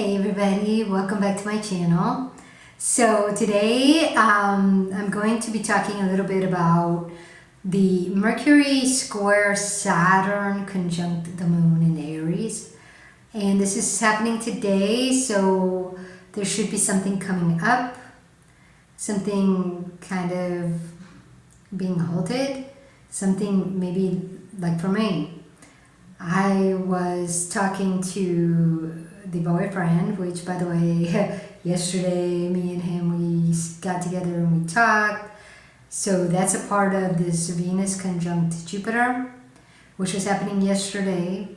Hey everybody, welcome back to my channel. So today I'm going to be talking a little bit about the Mercury square Saturn conjunct the moon in Aries. And this is happening today, so there should be something coming up, something kind of being halted, something maybe like for me. I was talking to the boyfriend, which by the way, yesterday me and him, we got together and we talked. So that's a part of this Venus conjunct Jupiter, which was happening yesterday.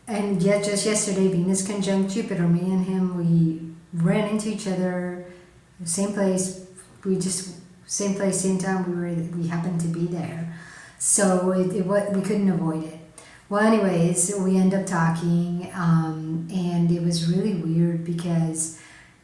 And yet just yesterday, Venus conjunct Jupiter, me and him, we ran into each other, same place, same place, same time, we happened to be there. So we couldn't avoid it. Well, anyways, we ended up talking, and it was really weird because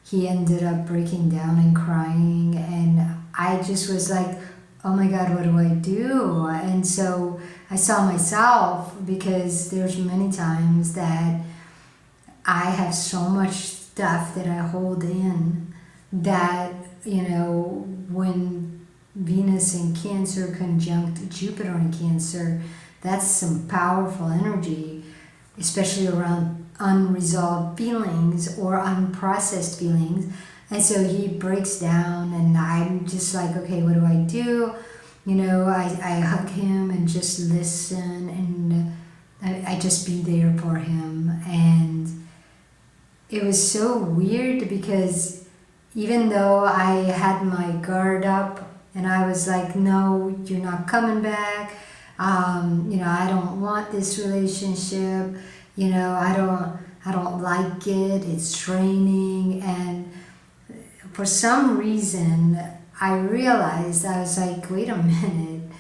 he ended up breaking down and crying, and I just was like, oh my God, what do I do? And so I saw myself, because there's many times that I have so much stuff that I hold in that, when Venus in Cancer conjunct Jupiter in Cancer, that's some powerful energy, especially around unresolved feelings or unprocessed feelings. And so he breaks down, and I'm just like, okay, what do I do? I hug him and just listen, and I just be there for him. And it was so weird because even though I had my guard up and I was like, no, you're not coming back. I don't want this relationship. I don't like it. It's draining. And for some reason, I realized, I was like, wait a minute.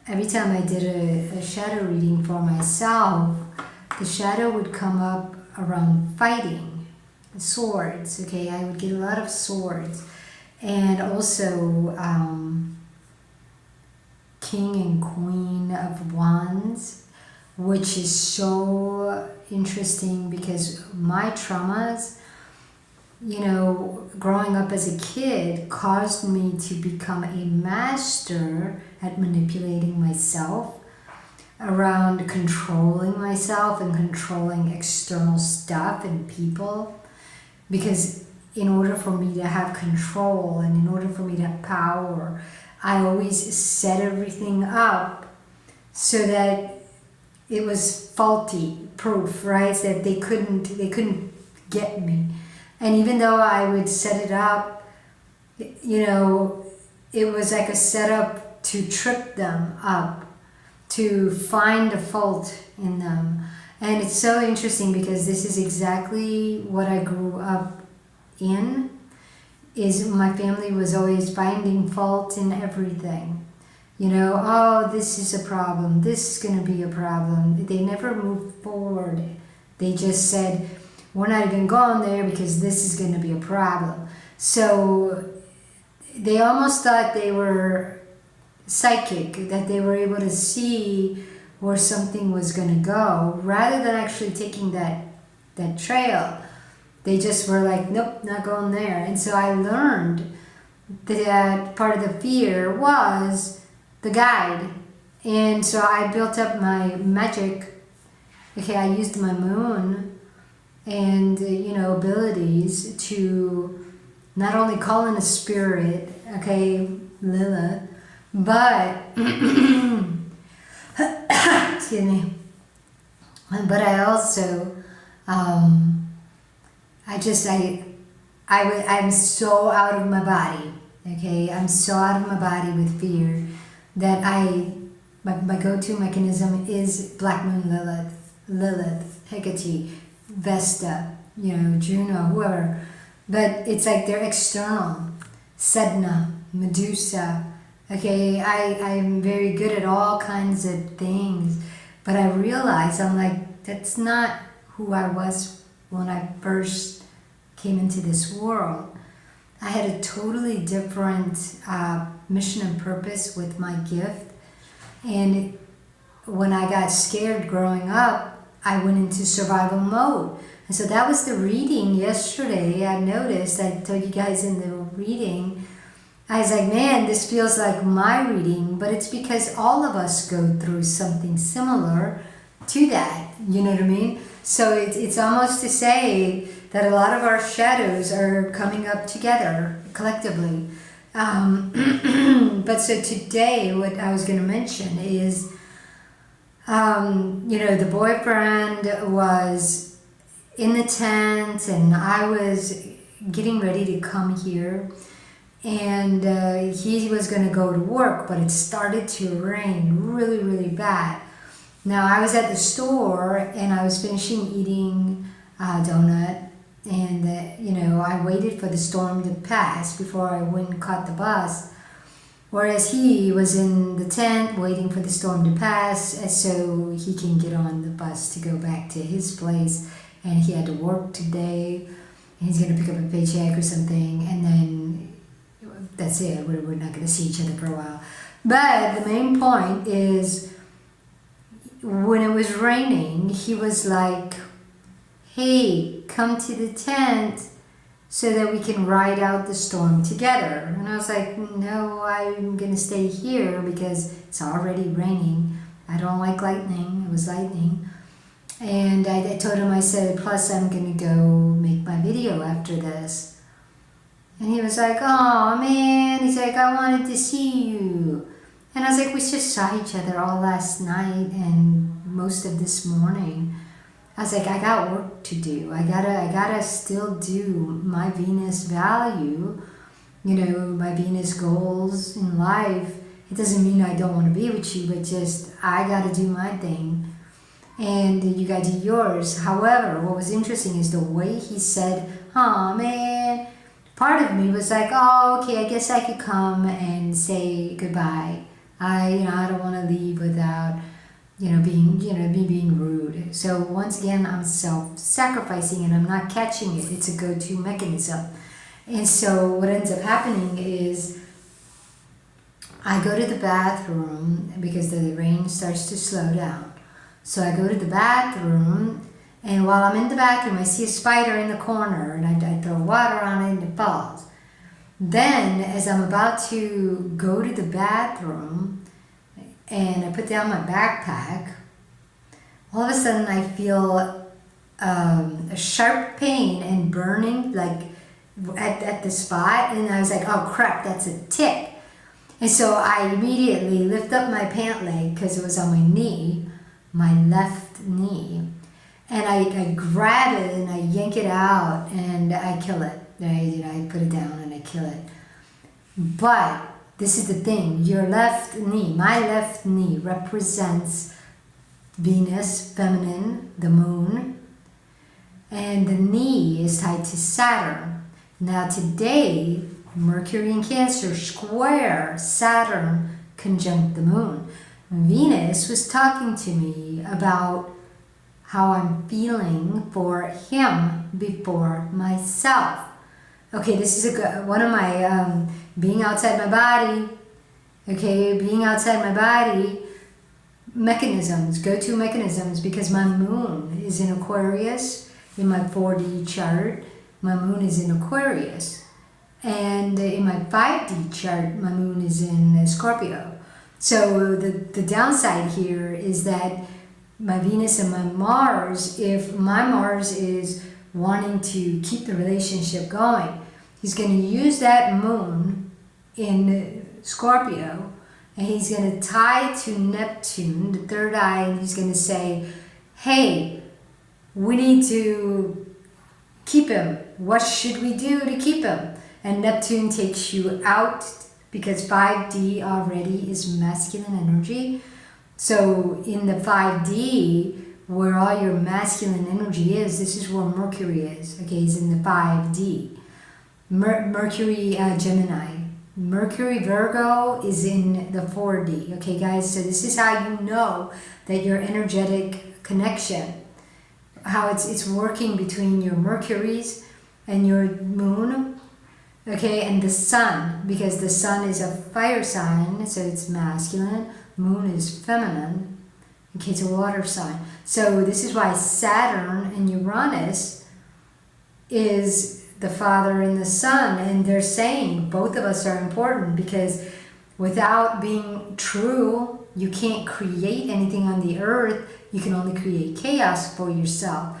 Every time I did a shadow reading for myself, the shadow would come up around fighting, swords. Okay, I would get a lot of swords, and also King and Queen of Wands, which is so interesting because my traumas, growing up as a kid caused me to become a master at manipulating myself, around controlling myself and controlling external stuff and people. Because in order for me to have control and in order for me to have power, I always set everything up so that it was faulty proof, right? So that they couldn't get me. And even though I would set it up, it was like a setup to trip them up, to find a fault in them. And it's so interesting because this is exactly what I grew up in. Is my family was always finding fault in everything. Oh, this is a problem. This is going to be a problem. They never moved forward. They just said, we're not even going there because this is going to be a problem. So they almost thought they were psychic, that they were able to see where something was going to go, rather than actually taking that trail. They just were like, nope, not going there. And so I learned that part of the fear was the guide. And so I built up my magic. Okay, I used my moon and, abilities to not only call in a spirit, okay, Lilith, but, excuse me, but I also, I'm so out of my body, okay? I'm so out of my body with fear that my go-to mechanism is Black Moon Lilith, Hecate, Vesta, Juno, whoever. But it's like they're external. Sedna, Medusa, okay? I'm very good at all kinds of things, but I realize, I'm like, that's not who I was when I first came into this world. I had a totally different mission and purpose with my gift. And when I got scared growing up, I went into survival mode. And so that was the reading yesterday. I noticed, I told you guys in the reading, I was like, man, this feels like my reading, but it's because all of us go through something similar to that. You know what I mean? So it's almost to say that a lot of our shadows are coming up together collectively. But so today, what I was going to mention is, the boyfriend was in the tent and I was getting ready to come here. And he was going to go to work, but it started to rain really, really bad. Now, I was at the store and I was finishing eating a donut. And, I waited for the storm to pass before I went and caught the bus. Whereas he was in the tent waiting for the storm to pass so he can get on the bus to go back to his place. And he had to work today. And he's going to pick up a paycheck or something. And then that's it. We're not going to see each other for a while. But the main point is, when it was raining, he was like, hey, come to the tent so that we can ride out the storm together. And I was like, no, I'm going to stay here because it's already raining. I don't like lightning. It was lightning. And I told him, I said, plus I'm going to go make my video after this. And he was like, oh man, he's like, I wanted to see you. And I was like, we just saw each other all last night and most of this morning. I was like, I got work to do. I gotta still do my Venus value, my Venus goals in life. It doesn't mean I don't want to be with you, but just I gotta do my thing. And you gotta do yours. However, what was interesting is the way he said, oh man, part of me was like, oh, okay, I guess I could come and say goodbye. I don't want to leave without, me being rude. So once again, I'm self-sacrificing and I'm not catching it. It's a go-to mechanism. And so what ends up happening is I go to the bathroom because the rain starts to slow down. So I go to the bathroom, and while I'm in the bathroom, I see a spider in the corner, and I throw water on it and it falls. Then, as I'm about to go to the bathroom, and I put down my backpack, all of a sudden I feel a sharp pain and burning, like at the spot, and I was like, oh crap, that's a tick. And so I immediately lift up my pant leg, because it was on my knee, my left knee, and I grab it and I yank it out and I kill it. I put it down and I kill it. But this is the thing, your left knee, my left knee represents Venus, feminine, the moon, and the knee is tied to Saturn. Now today, Mercury in Cancer square Saturn conjunct the moon. Venus was talking to me about how I'm feeling for him before myself. Okay, this is one of my being outside my body. Okay, being outside my body mechanisms, go-to mechanisms, because my moon is in Aquarius in my 4D chart. My moon is in Aquarius, and in my 5D chart, my moon is in Scorpio. So the downside here is that my Venus and my Mars, if my Mars is wanting to keep the relationship going, he's going to use that moon in Scorpio, and he's going to tie to Neptune, the third eye, and he's going to say, hey, we need to keep him. What should we do to keep him? And Neptune takes you out, because 5D already is masculine energy. So in the 5D, where all your masculine energy is, this is where Mercury is. Okay, he's in the 5D. Mercury Gemini. Mercury Virgo is in the 4D. Okay, guys, so this is how you know that your energetic connection, how it's working between your Mercuries and your moon. Okay, and the sun, because the sun is a fire sign, so it's masculine. Moon is feminine. Okay, it's a water sign. So this is why Saturn and Uranus is the father and the son. And they're saying both of us are important because without being true, you can't create anything on the earth. You can only create chaos for yourself.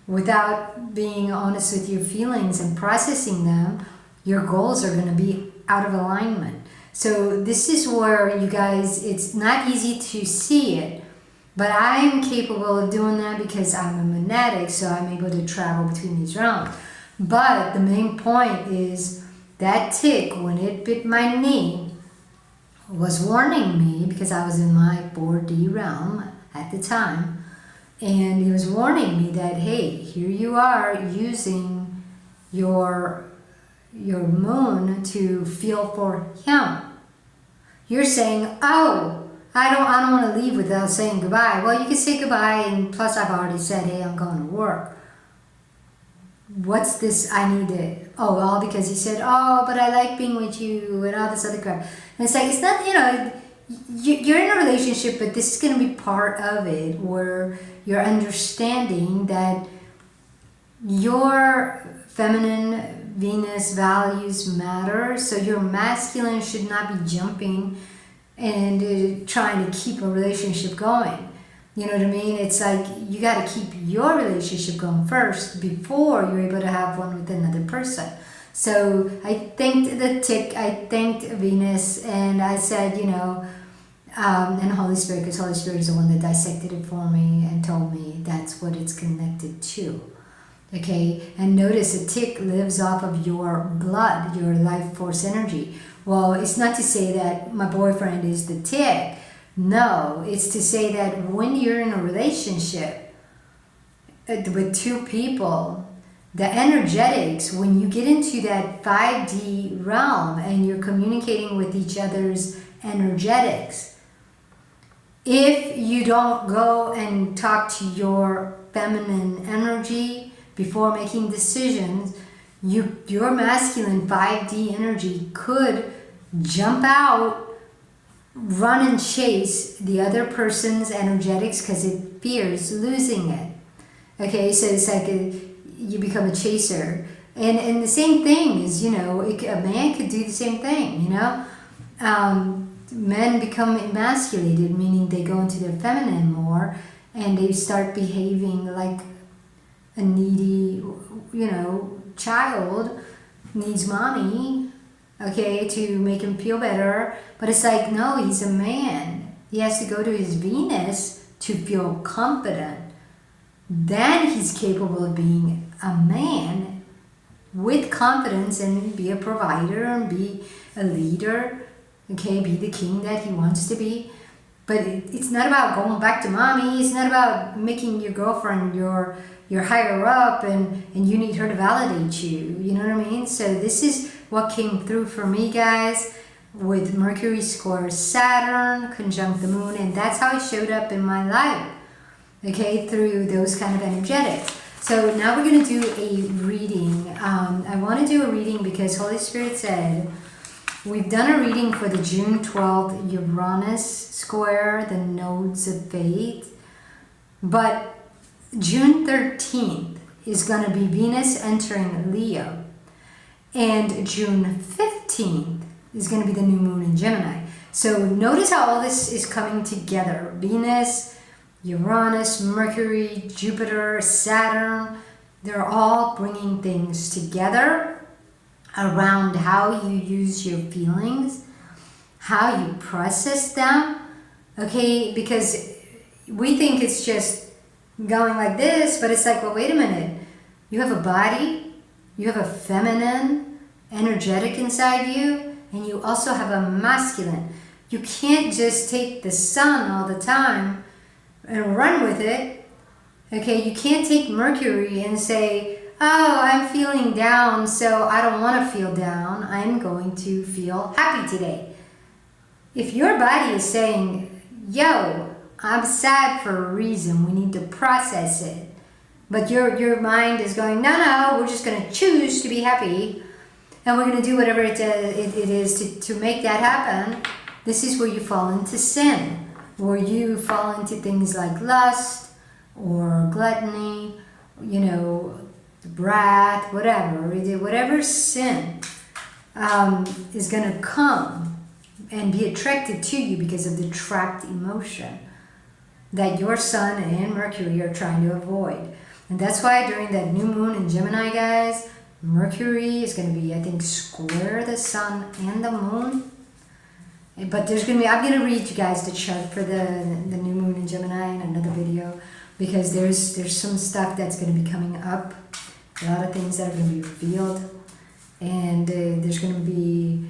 Without being honest with your feelings and processing them, your goals are going to be out of alignment. So this is where you guys, it's not easy to see it, but I'm capable of doing that because I'm a magnetic, so I'm able to travel between these realms. But the main point is that tick, when it bit my knee, was warning me because I was in my 4D realm at the time. And he was warning me that, hey, here you are using your moon to feel for him. You're saying, oh, I don't want to leave without saying goodbye. Well, you can say goodbye, and plus I've already said, hey, I'm going to work. What's this I need to, oh, well, because he said, oh, but I like being with you and all this other crap. And it's like, it's not, you're in a relationship, but this is going to be part of it where you're understanding that your feminine Venus values matter. So your masculine should not be jumping and trying to keep a relationship going. You know what I mean? It's like you got to keep your relationship going first before you're able to have one with another person. So I thanked the tick, I thanked Venus, and I said, and Holy Spirit, because Holy Spirit is the one that dissected it for me and told me that's what it's connected to. Okay, and notice a tick lives off of your blood, your life force energy. Well, it's not to say that my boyfriend is the tick. No, it's to say that when you're in a relationship with two people, the energetics, when you get into that 5D realm and you're communicating with each other's energetics, if you don't go and talk to your feminine energy before making decisions, your masculine 5D energy could jump out, run and chase the other person's energetics because it fears losing it. Okay, so it's like you become a chaser. And the same thing is, a man could do the same thing, Men become emasculated, meaning they go into their feminine more and they start behaving like a needy, child needs mommy, okay, to make him feel better. But it's like, no, he's a man. He has to go to his Venus to feel confident. Then he's capable of being a man with confidence and be a provider and be a leader, okay, be the king that he wants to be. But it's not about going back to mommy. It's not about making your girlfriend your higher up and you need her to validate you. You know what I mean? So this is what came through for me, guys, with Mercury square Saturn conjunct the moon. And that's how it showed up in my life, okay, through those kind of energetics. So now we're going to do a reading. I want to do a reading because Holy Spirit said, we've done a reading for the June 12th Uranus square, the nodes of faith. But June 13th is going to be Venus entering Leo. And June 15th is going to be the new moon in Gemini. So notice how all this is coming together. Venus, Uranus, Mercury, Jupiter, Saturn. They're all bringing things together around how you use your feelings, how you process them. Okay, because we think it's just going like this, but it's like, well, wait a minute. You have a body, you have a feminine, energetic inside you, and you also have a masculine. You can't just take the sun all the time and run with it. Okay, you can't take Mercury and say, oh, I'm feeling down, so I don't want to feel down. I'm going to feel happy today. If your body is saying, yo, I'm sad for a reason, we need to process it. But your mind is going, no, we're just going to choose to be happy. And we're going to do whatever it is to make that happen. This is where you fall into sin. or you fall into things like lust or gluttony, you know, wrath, whatever sin is going to come and be attracted to you because of the trapped emotion that your sun and Mercury are trying to avoid. And that's why during that new moon in Gemini, guys, Mercury is going to be, I think, square the sun and the moon. But there's going to be, I'm going to read you guys the chart for the new moon in Gemini in another video, because there's some stuff that's going to be coming up, a lot of things that are going to be revealed, and there's going to be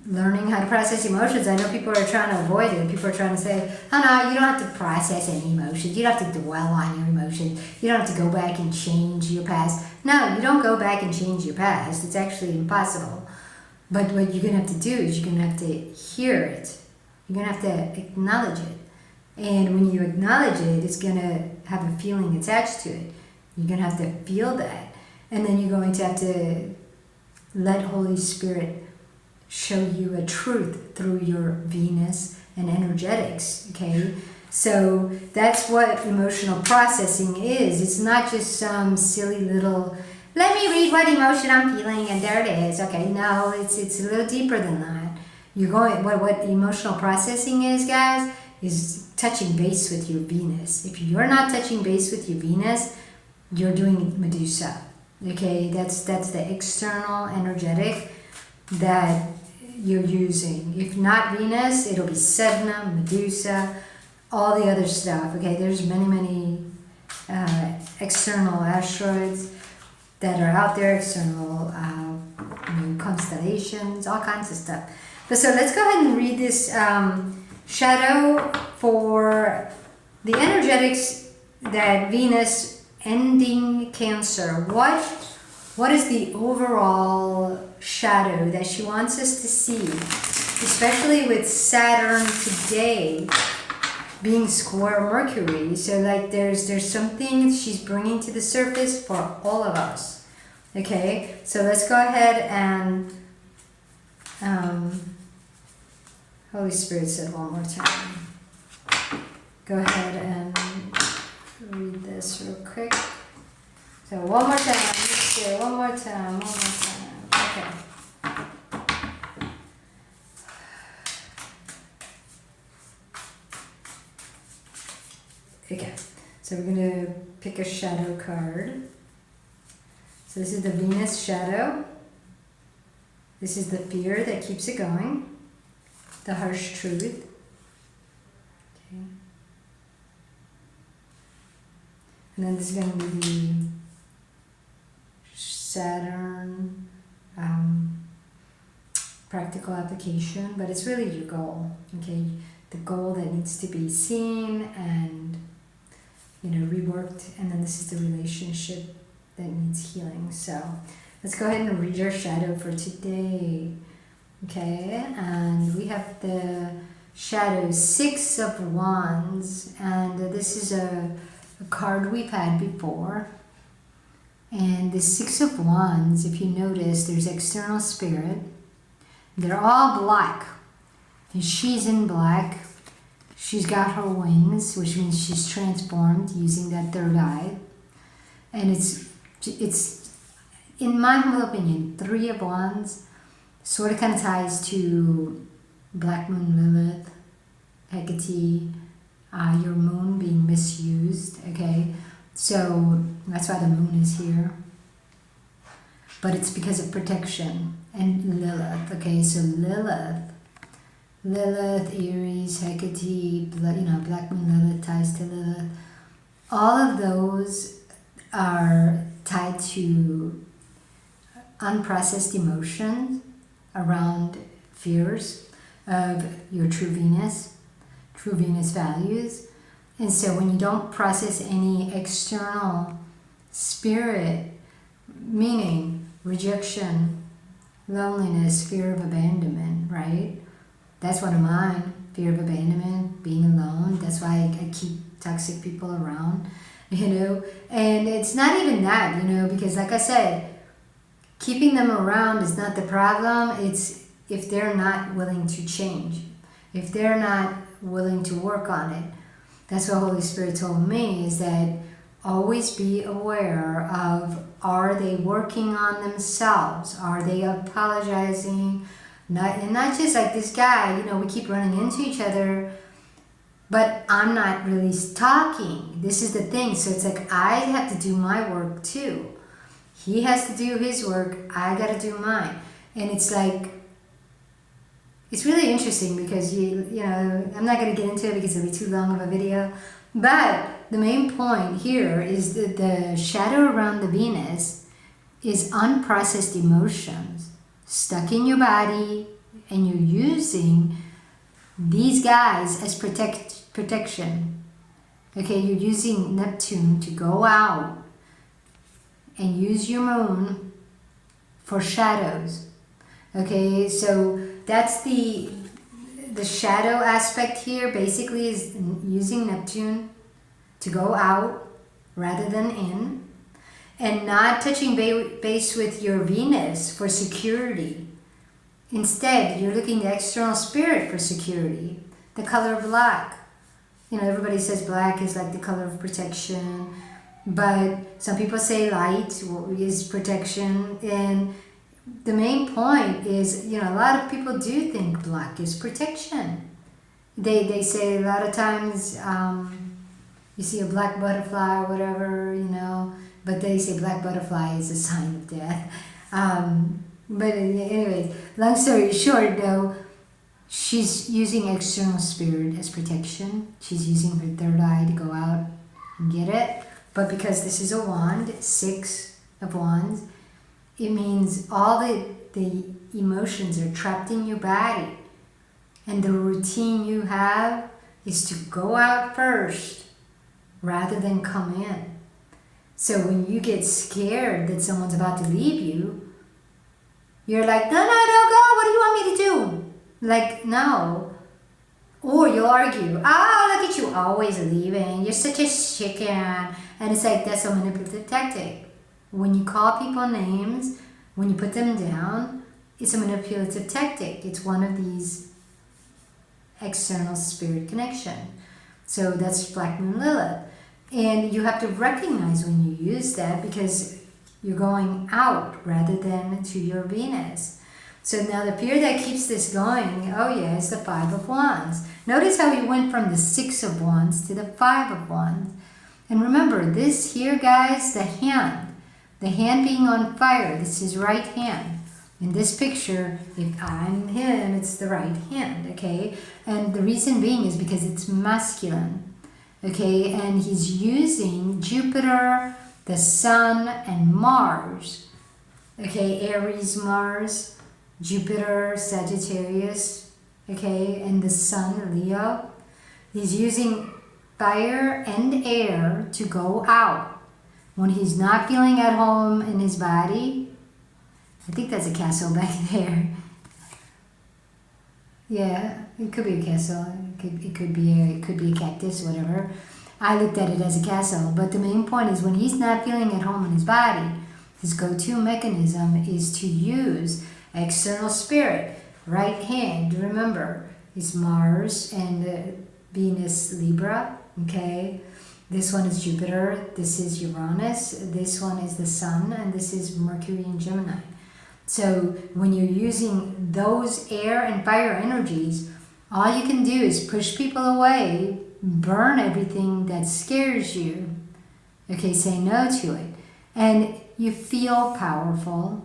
learning how to process emotions. I know people are trying to avoid it. People are trying to say, oh no, you don't have to process any emotions. You don't have to dwell on your emotions. You don't have to go back and change your past. No, you don't go back and change your past. It's actually impossible. But what you're going to have to do is you're going to have to hear it. You're going to have to acknowledge it. And when you acknowledge it, it's going to have a feeling attached to it. You're going to have to feel that. And then you're going to have to let Holy Spirit show you a truth through your Venus and energetics, okay? So that's what emotional processing is. It's not just some silly little, let me read what emotion I'm feeling and there it is, okay? No, it's a little deeper than that. You're going, what emotional processing is, guys, is touching base with your Venus. If you're not touching base with your Venus, you're doing Medusa, okay? That's the external energetic that you're using. If not Venus, it'll be Sedna, Medusa, all the other stuff. Okay, there's many external asteroids that are out there, external constellations, all kinds of stuff. But so let's go ahead and read this shadow for the energetics that Venus ending Cancer. What is the overall shadow that she wants us to see, especially with Saturn today being square Mercury? So like there's something she's bringing to the surface for all of us. Okay, so let's go ahead and Holy Spirit said one more time. Go ahead and read this real quick. So one more time. One more time. Okay. Okay. So we're going to pick a shadow card. So this is the Venus shadow. This is the fear that keeps it going. The harsh truth. Okay. And then this is going to be the Saturn practical application, but it's really your goal, okay? The goal that needs to be seen and reworked, and then this is the relationship that needs healing. So let's go ahead and read our shadow for today, okay? And we have the shadow 6 of Wands, and this is a card we've had before. And the 6 of Wands, if you notice, there's external spirit. They're all black. And she's in black. She's got her wings, which means she's transformed using that third eye. And it's in my humble opinion, 3 of Wands sort of kind of ties to Black Moon Lilith, Hecate, your moon being misused, okay? So that's why the moon is here. But it's because of protection and Lilith, okay? So Lilith, Aries, Hecate, Black Moon Lilith ties to Lilith. All of those are tied to unprocessed emotions around fears of your true Venus values. And so when you don't process any external spirit, meaning rejection, loneliness, fear of abandonment, right? That's one of mine, fear of abandonment, being alone. That's why I keep toxic people around, And it's not even that, because like I said, keeping them around is not the problem. It's if they're not willing to change. If they're not willing to work on it. That's what Holy Spirit told me, is that always be aware of, are they working on themselves? Are they apologizing? And not just like this guy, we keep running into each other, but I'm not really talking. This is the thing. So it's like I have to do my work too. He has to do his work. I got to do mine. And it's like, it's really interesting because I'm not going to get into it because it'll be too long of a video. But the main point here is that the shadow around the Venus is unprocessed emotions stuck in your body, and you're using these guys as protection. Okay, you're using Neptune to go out and use your moon for shadows. Okay, so that's the shadow aspect here. Basically is using Neptune to go out rather than in, and not touching base with your Venus for security. Instead, you're looking to external spirit for security. The color black. Everybody says black is like the color of protection, but some people say light is protection. And the main point is, a lot of people do think black is protection. They say a lot of times, you see a black butterfly or whatever, but they say black butterfly is a sign of death. But anyways, long story short though, she's using external spirit as protection. She's using her third eye to go out and get it. But because this is a wand, 6 of wands, it means all the emotions are trapped in your body. And the routine you have is to go out first rather than come in. So when you get scared that someone's about to leave you, you're like, no, don't go. What do you want me to do? Like, no. Or you'll argue, oh, look at you always leaving. You're such a chicken. And it's like, that's a manipulative tactic. When you call people names, when you put them down, it's a manipulative tactic. It's one of these external spirit connection. So that's Black Moon Lilith. And you have to recognize when you use that, because you're going out rather than to your Venus. So now the period that keeps this going, is the 5 of Wands. Notice how we went from the 6 of Wands to the 5 of Wands. And remember, this here, guys, the hand being on fire, this is right hand. In this picture, if I'm him, it's the right hand, okay? And the reason being is because it's masculine, okay? And he's using Jupiter, the Sun, and Mars, okay? Aries, Mars, Jupiter, Sagittarius, okay? And the Sun, Leo. He's using fire and air to go out. When he's not feeling at home in his body, I think that's a castle back there. Yeah, it could be a castle. It could be a cactus, whatever. I looked at it as a castle. But the main point is, when he's not feeling at home in his body, his go-to mechanism is to use external spirit. Right hand, remember, is Mars and Venus, Libra. Okay, this one is Jupiter. This is Uranus. This one is the Sun, and this is Mercury and Gemini. So when you're using those air and fire energies, all you can do is push people away, burn everything that scares you. Okay, say no to it. And you feel powerful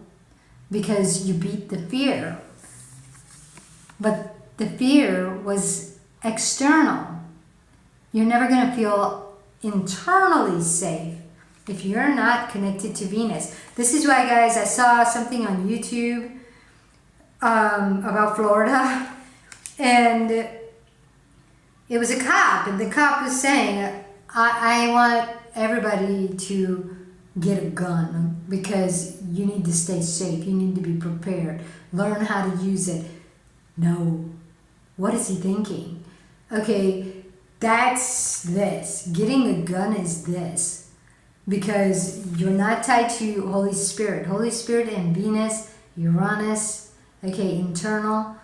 because you beat the fear. But the fear was external. You're never going to feel internally safe if you're not connected to Venus. This is why, guys, I saw something on YouTube about Florida, and it was a cop, and the cop was saying, I want everybody to get a gun because you need to stay safe. You need to be prepared. Learn how to use it. No. What is he thinking? Okay, that's this. Getting a gun is this. Because you're not tied to Holy Spirit. Holy Spirit and Venus, Uranus, okay, internal.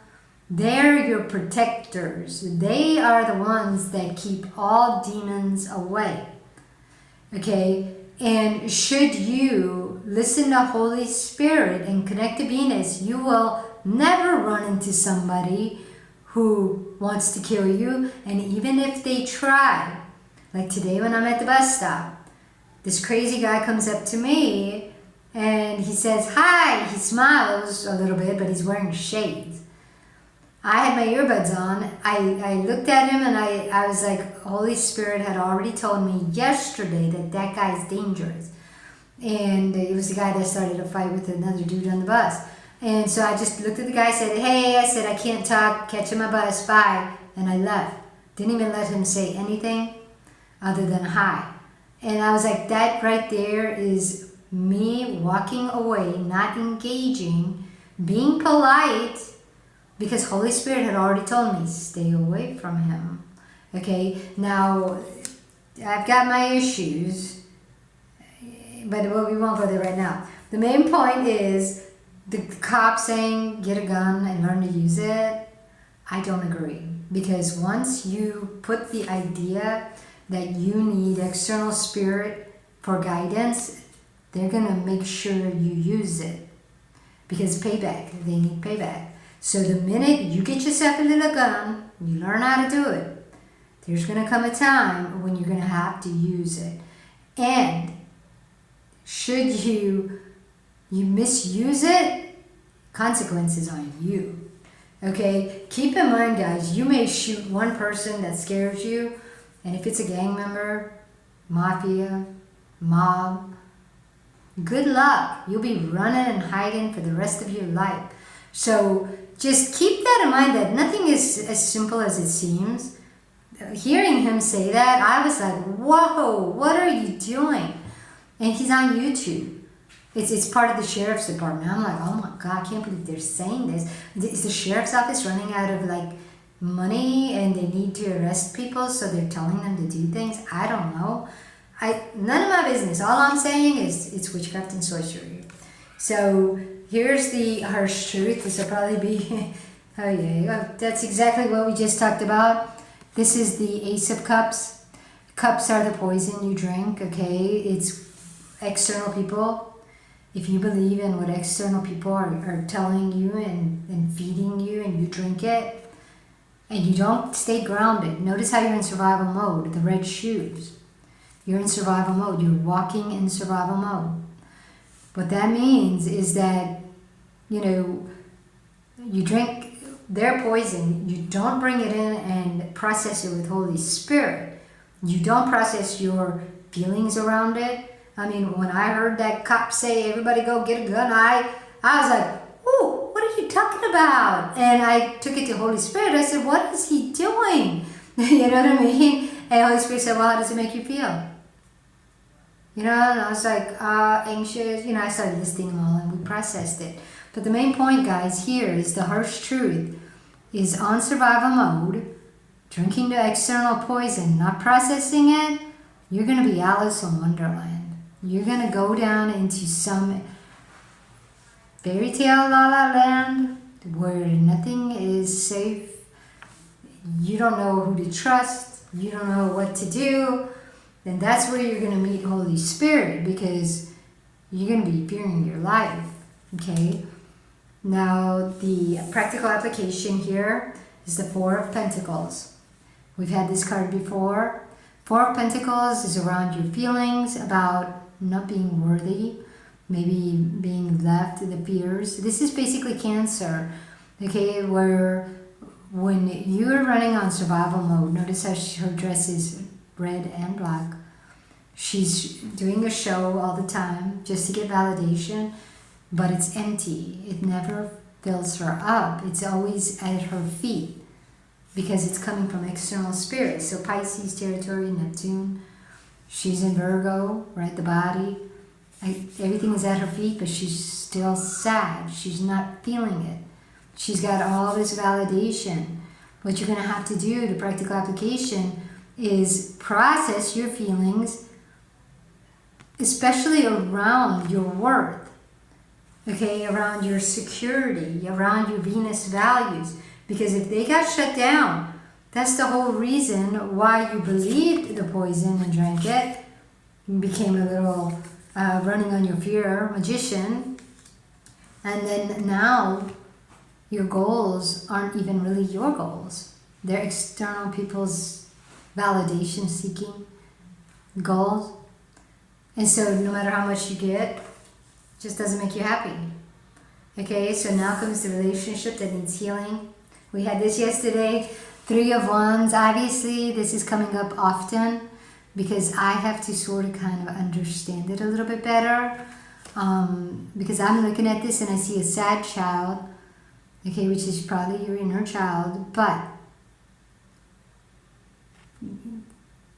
They're your protectors. They are the ones that keep all demons away. Okay? And should you listen to Holy Spirit and connect to Venus, you will never run into somebody who wants to kill you. And even if they try, like today when I'm at the bus stop, this crazy guy comes up to me and he says, hi. He smiles a little bit, but he's wearing shades. I had my earbuds on. I looked at him and I was like, Holy Spirit had already told me yesterday that guy is dangerous. And it was the guy that started a fight with another dude on the bus. And so I just looked at the guy, said, hey, I said, I can't talk, catching my bus, bye. And I left. Didn't even let him say anything other than hi. And I was like, that right there is me walking away, not engaging, being polite, because Holy Spirit had already told me, stay away from him. Okay, now I've got my issues, but we won't go there right now. The main point is the cop saying, get a gun and learn to use it. I don't agree, because once you put the idea that you need external spirit for guidance, they're going to make sure you use it, because payback, they need payback. So the minute you get yourself a little gun, you learn how to do it, there's going to come a time when you're going to have to use it. And should you misuse it, consequences on you. Okay? Keep in mind, guys, you may shoot one person that scares you, and if it's a gang member, mafia, mob, good luck. You'll be running and hiding for the rest of your life. So just keep that in mind, that nothing is as simple as it seems. Hearing him say that, I was like, whoa, what are you doing? And he's on YouTube. It's part of the sheriff's department. I'm like, oh my God, I can't believe they're saying this. Is the sheriff's office running out of like money and they need to arrest people, so they're telling them to do things? I don't know. None of my business. All I'm saying is it's witchcraft and sorcery. So here's the harsh truth. This will probably be, oh yeah, that's exactly what we just talked about. This is the Ace of Cups. Cups are the poison you drink, okay? It's external people. If you believe in what external people are telling you and feeding you, and you drink it, and you don't stay grounded. Notice how you're in survival mode, the red shoes. You're in survival mode. You're walking in survival mode. What that means is that, you drink their poison. You don't bring it in and process it with Holy Spirit. You don't process your feelings around it. I mean, when I heard that cop say, everybody go get a gun, I was like, ooh, what are you talking about? And I took it to Holy Spirit. I said, what is he doing? You know what I mean? And Holy Spirit said, well, how does it make you feel? And I was like, anxious. I started listing them all and we processed it. But the main point, guys, here is the harsh truth is on survival mode, drinking the external poison, not processing it, you're going to be Alice in Wonderland. You're going to go down into some fairy tale la la land where nothing is safe. You don't know who to trust. You don't know what to do. Then that's where you're going to meet Holy Spirit, because you're going to be fearing your life. Okay? Now, the practical application here is the Four of Pentacles. We've had this card before. Four of Pentacles is around your feelings about not being worthy, maybe being left to the fears. This is basically Cancer, okay, where when you're running on survival mode, notice how her dress is red and black. She's doing a show all the time just to get validation, but it's empty. It never fills her up. It's always at her feet because it's coming from external spirits. So Pisces territory, Neptune. She's in Virgo, right? The body. Everything is at her feet, but she's still sad. She's not feeling it. She's got all this validation. What you're going to have to do, the practical application, is process your feelings, especially around your worth, okay, around your security, around your Venus values. Because if they got shut down, that's the whole reason why you believed the poison and drank it. You became a little running on your fear magician. And then now your goals aren't even really your goals. They're external people's validation seeking goals. And so no matter how much you get, it just doesn't make you happy. Okay, so now comes the relationship that needs healing. We had this yesterday, 3 of Wands. Obviously, this is coming up often because I have to sort of kind of understand it a little bit better. Because I'm looking at this and I see a sad child, okay, which is probably your inner child, but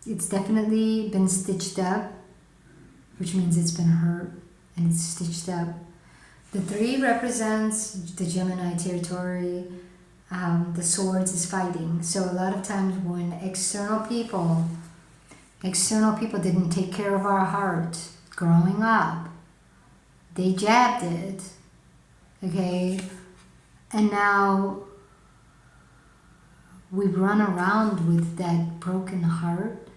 it's definitely been stitched up, which means it's been hurt and it's stitched up. The 3 represents the Gemini territory. The swords is fighting. So a lot of times when external people didn't take care of our heart growing up, they jabbed it, okay? And now we run around with that broken heart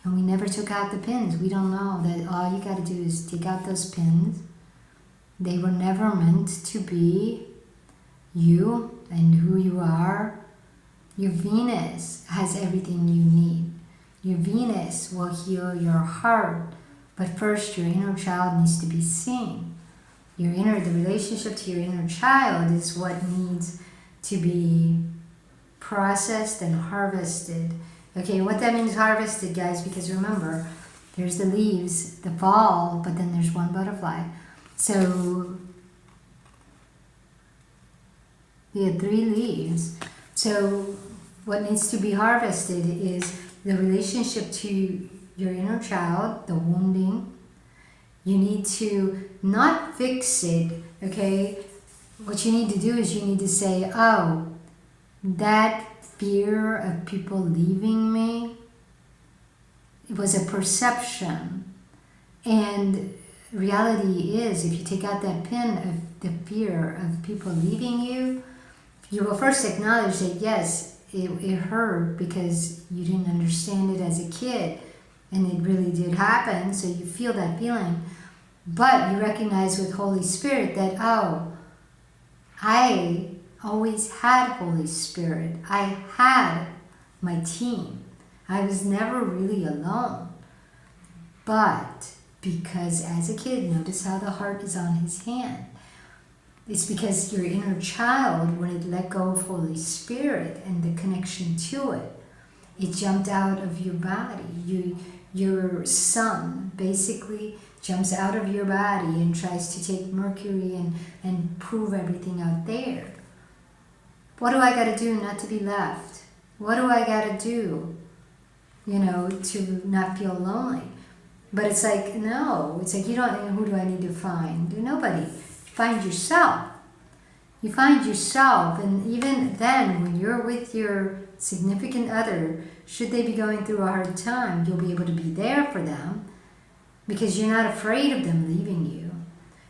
and we never took out the pins. We don't know that all you got to do is take out those pins. They were never meant to be you and who you are. Your Venus has everything you need. Your Venus will heal your heart, but first your inner child needs to be seen. The relationship to your inner child is what needs to be processed and harvested. Okay, what that means harvested, guys, because remember, there's the leaves, the fall, but then there's one butterfly. So we had 3 leaves. So what needs to be harvested is the relationship to your inner child, the wounding. You need to not fix it, okay? What you need to do is you need to say, oh, that fear of people leaving me, it was a perception. And reality is, if you take out that pin of the fear of people leaving you, you will first acknowledge that yes, it hurt because you didn't understand it as a kid and it really did happen, so you feel that feeling. But you recognize with Holy Spirit that, oh, I always had Holy Spirit. I had my team. I was never really alone. But because as a kid, notice how the heart is on his hand. It's because your inner child, when it let go of Holy Spirit and the connection to it, it jumped out of your body. Your son basically jumps out of your body and tries to take Mercury and prove everything out there. What do I got to do not to be left? What do I got to do, to not feel lonely? But it's like, no, it's like, who do I need to find? Nobody. Find yourself. You find yourself, and even then, when you're with your significant other, should they be going through a hard time, you'll be able to be there for them because you're not afraid of them leaving you.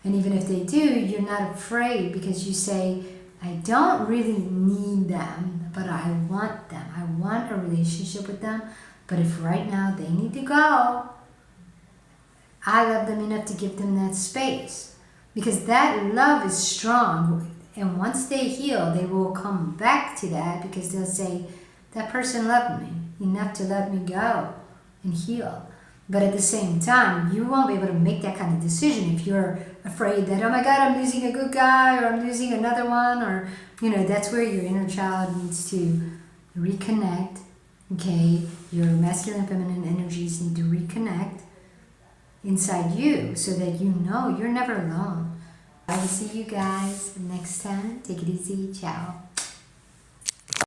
And even if they do, you're not afraid because you say, I don't really need them, but I want them. I want a relationship with them, but if right now they need to go, I love them enough to give them that space. Because that love is strong, and once they heal, they will come back to that because they'll say, that person loved me enough to let me go and heal. But at the same time, you won't be able to make that kind of decision if you're afraid that, oh my God, I'm losing a good guy, or I'm losing another one, or, that's where your inner child needs to reconnect, okay? Your masculine and feminine energies need to reconnect inside you so that you're never alone. I will see you guys next time. Take it easy. Ciao.